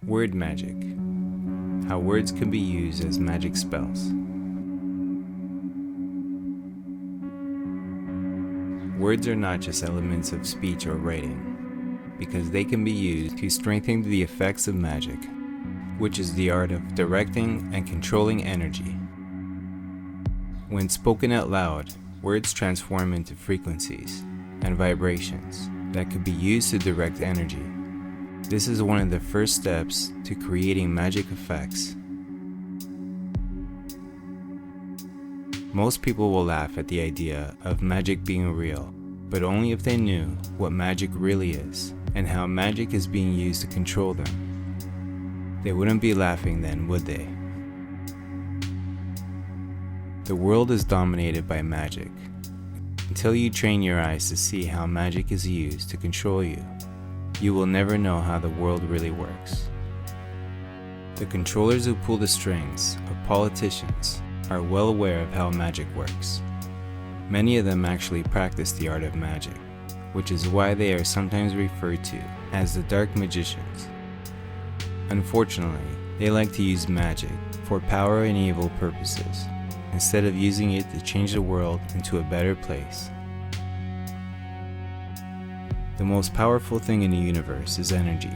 Word magic. How words can be used as magic spells. Words are not just elements of speech or writing, because they can be used to strengthen the effects of magic, which is the art of directing and controlling energy. When spoken out loud, words transform into frequencies and vibrations that could be used to direct energy. This is one of the first steps to creating magic effects. Most people will laugh at the idea of magic being real, but only if they knew what magic really is and how magic is being used to control them. They wouldn't be laughing then, would they? The world is dominated by magic. Until you train your eyes to see how magic is used to control you, you will never know how the world really works. The controllers who pull the strings of politicians are well aware of how magic works. Many of them actually practice the art of magic, which is why they are sometimes referred to as the dark magicians. Unfortunately, they like to use magic for power and evil purposes, instead of using it to change the world into a better place. The most powerful thing in the universe is energy.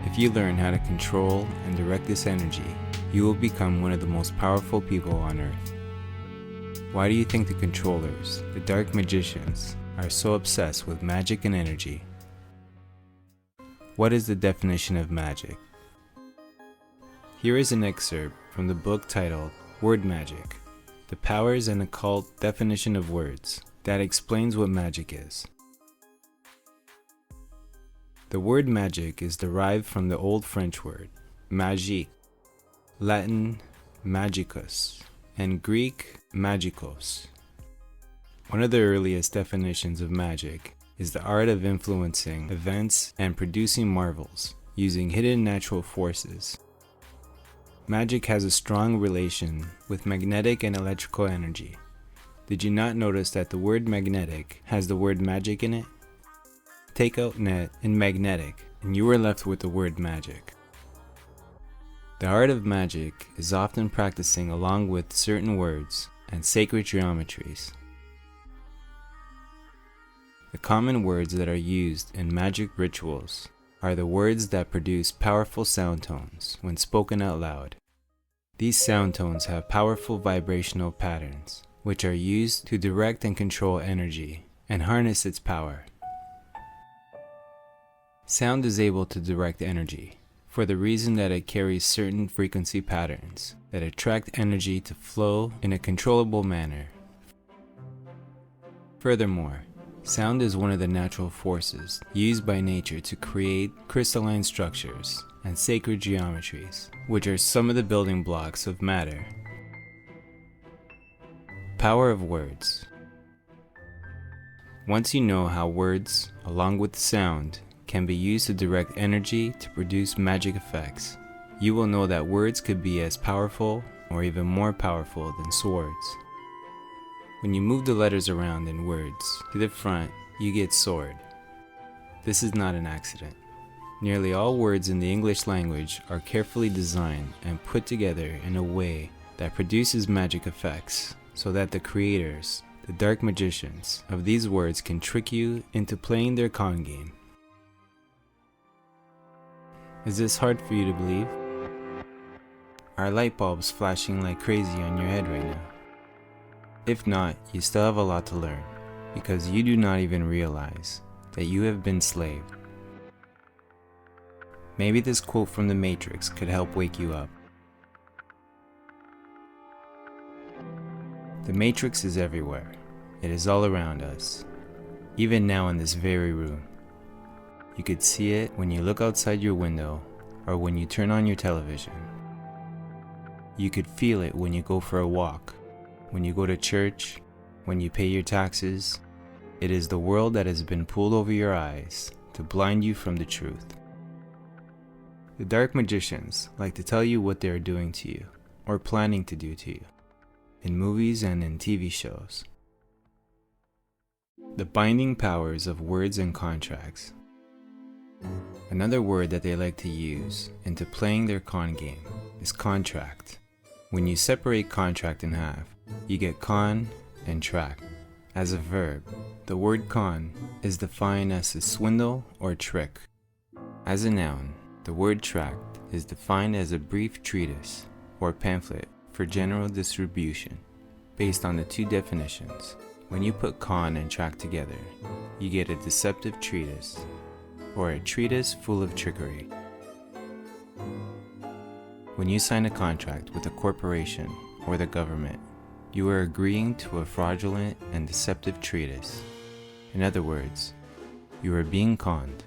If you learn how to control and direct this energy, you will become one of the most powerful people on earth. Why do you think the controllers, the dark magicians, are so obsessed with magic and energy? What is the definition of magic? Here is an excerpt from the book titled Word Magic: The Powers and Occult Definition of Words, that explains what magic is. The word magic is derived from the Old French word magique, Latin magicus, and Greek magikos. One of the earliest definitions of magic is the art of influencing events and producing marvels using hidden natural forces. Magic has a strong relation with magnetic and electrical energy. Did you not notice that the word magnetic has the word magic in it? Take out net and magnetic, and you are left with the word magic. The art of magic is often practicing along with certain words and sacred geometries. The common words that are used in magic rituals are the words that produce powerful sound tones when spoken out loud. These sound tones have powerful vibrational patterns, which are used to direct and control energy and harness its power. Sound is able to direct energy for the reason that it carries certain frequency patterns that attract energy to flow in a controllable manner. Furthermore, sound is one of the natural forces used by nature to create crystalline structures and sacred geometries, which are some of the building blocks of matter. Power of words. Once you know how words, along with sound, can be used to direct energy to produce magic effects, you will know that words could be as powerful or even more powerful than swords. When you move the letters around in words to the front, you get sword. This is not an accident. Nearly all words in the English language are carefully designed and put together in a way that produces magic effects, so that the creators, the dark magicians, of these words can trick you into playing their con game. Is this hard for you to believe? Are light bulbs flashing like crazy on your head right now? If not, you still have a lot to learn, because you do not even realize that you have been slaved. Maybe this quote from The Matrix could help wake you up. The Matrix is everywhere. It is all around us, even now in this very room. You could see it when you look outside your window or when you turn on your television. You could feel it when you go for a walk, when you go to church, when you pay your taxes. It is the world that has been pulled over your eyes to blind you from the truth. The dark magicians like to tell you what they are doing to you, or planning to do to you, in movies and in TV shows. The binding powers of words and contracts. Another word that they like to use into playing their con game is contract. When you separate contract in half, you get con and tract. As a verb, the word con is defined as to swindle or trick. As a noun, the word tract is defined as a brief treatise or pamphlet for general distribution. Based on the two definitions, when you put con and tract together, you get a deceptive treatise or a treatise full of trickery. When you sign a contract with a corporation or the government, you are agreeing to a fraudulent and deceptive treatise. In other words, you are being conned.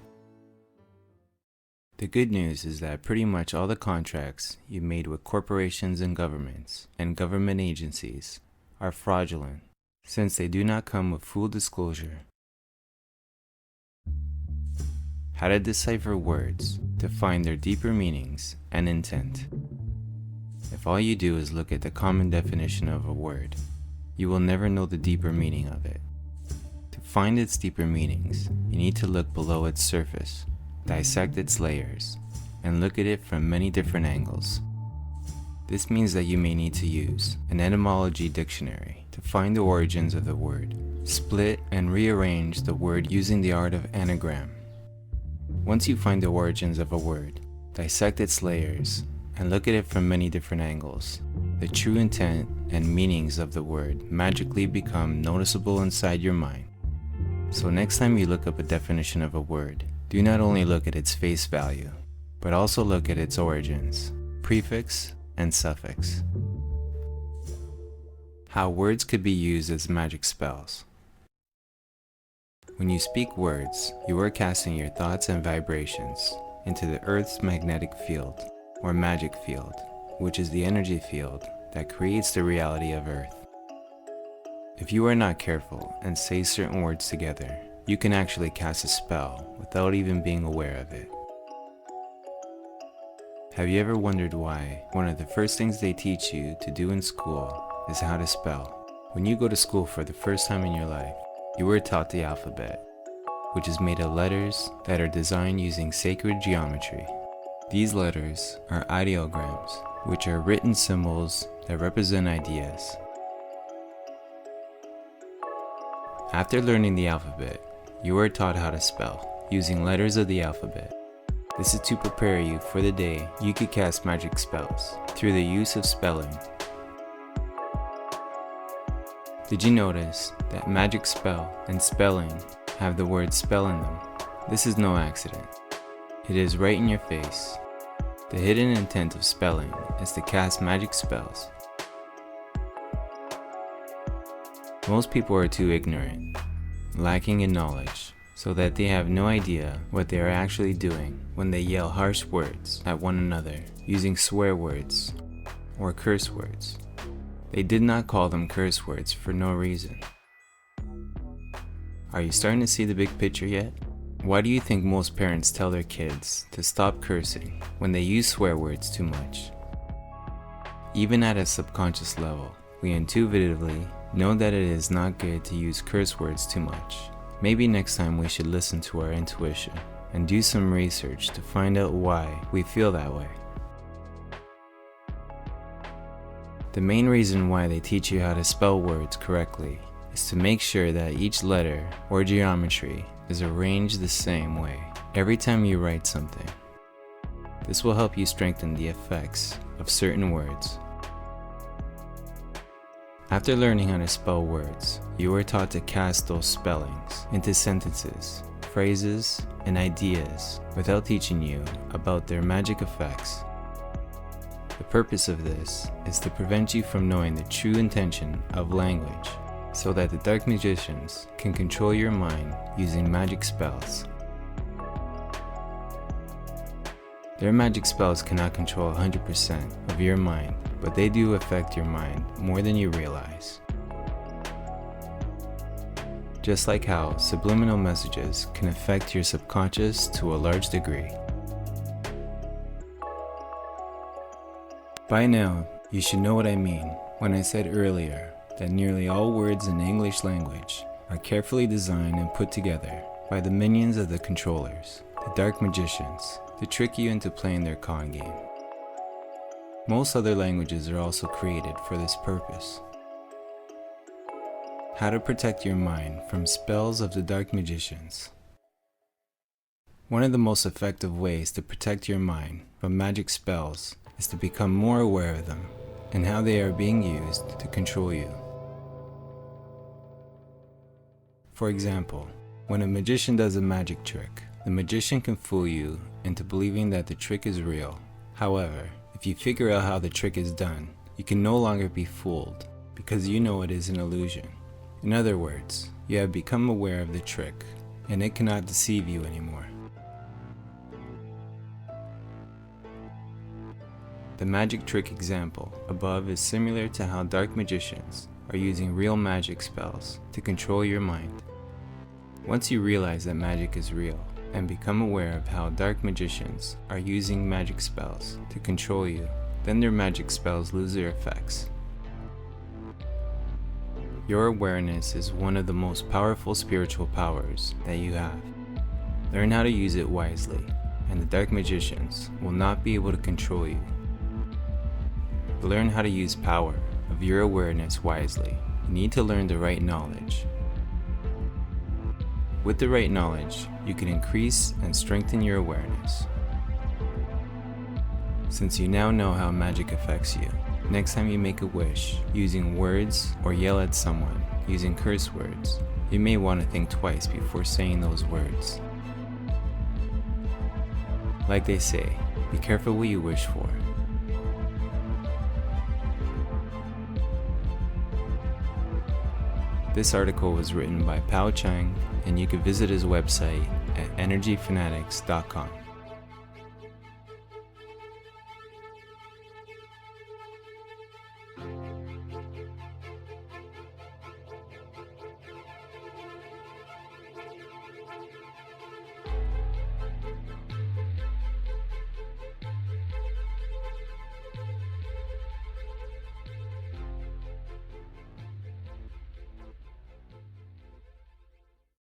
The good news is that pretty much all the contracts you made with corporations and governments and government agencies are fraudulent, since they do not come with full disclosure. How to decipher words to find their deeper meanings and intent. If all you do is look at the common definition of a word, you will never know the deeper meaning of it. To find its deeper meanings, you need to look below its surface, dissect its layers, and look at it from many different angles. This means that you may need to use an etymology dictionary to find the origins of the word, split and rearrange the word using the art of anagram. Once you find the origins of a word, dissect its layers, and look at it from many different angles, the true intent and meanings of the word magically become noticeable inside your mind. So next time you look up a definition of a word, do not only look at its face value, but also look at its origins, prefix, and suffix. How words could be used as magic spells. When you speak words, you are casting your thoughts and vibrations into the Earth's magnetic field, or magic field, which is the energy field that creates the reality of Earth. If you are not careful and say certain words together, you can actually cast a spell without even being aware of it. Have you ever wondered why one of the first things they teach you to do in school is how to spell? When you go to school for the first time in your life, you were taught the alphabet, which is made of letters that are designed using sacred geometry. These letters are ideograms, which are written symbols that represent ideas. After learning the alphabet, you are taught how to spell, using letters of the alphabet. This is to prepare you for the day you could cast magic spells through the use of spelling. Did you notice that magic spell and spelling have the word spell in them? This is no accident. It is right in your face. The hidden intent of spelling is to cast magic spells. Most people are too ignorant, lacking in knowledge, so that they have no idea what they are actually doing when they yell harsh words at one another using swear words or curse words. They did not call them curse words for no reason. Are you starting to see the big picture yet? Why do you think most parents tell their kids to stop cursing when they use swear words too much? Even at a subconscious level, we intuitively know that it is not good to use curse words too much. Maybe next time we should listen to our intuition and do some research to find out why we feel that way. The main reason why they teach you how to spell words correctly is to make sure that each letter or geometry is arranged the same way every time you write something. This will help you strengthen the effects of certain words. After learning how to spell words, you are taught to cast those spellings into sentences, phrases, and ideas without teaching you about their magic effects. The purpose of this is to prevent you from knowing the true intention of language, so that the dark magicians can control your mind using magic spells. Their magic spells cannot control 100% of your mind, but they do affect your mind more than you realize. Just like how subliminal messages can affect your subconscious to a large degree. By now, you should know what I mean when I said earlier that nearly all words in the English language are carefully designed and put together by the minions of the controllers, the dark magicians, to trick you into playing their con game. Most other languages are also created for this purpose. How to protect your mind from spells of the dark magicians. One of the most effective ways to protect your mind from magic spells is to become more aware of them and how they are being used to control you. For example, when a magician does a magic trick, the magician can fool you into believing that the trick is real. However, if you figure out how the trick is done, you can no longer be fooled because you know it is an illusion. In other words, you have become aware of the trick and it cannot deceive you anymore. The magic trick example above is similar to how dark magicians are using real magic spells to control your mind. Once you realize that magic is real and become aware of how dark magicians are using magic spells to control you, then their magic spells lose their effects. Your awareness is one of the most powerful spiritual powers that you have. Learn how to use it wisely, and the dark magicians will not be able to control you. To learn how to use power of your awareness wisely, you need to learn the right knowledge. With the right knowledge, you can increase and strengthen your awareness. Since you now know how magic affects you, next time you make a wish using words or yell at someone using curse words, you may want to think twice before saying those words. Like they say, be careful what you wish for. This article was written by Pao Chang, and you can visit his website at energyfanatics.com.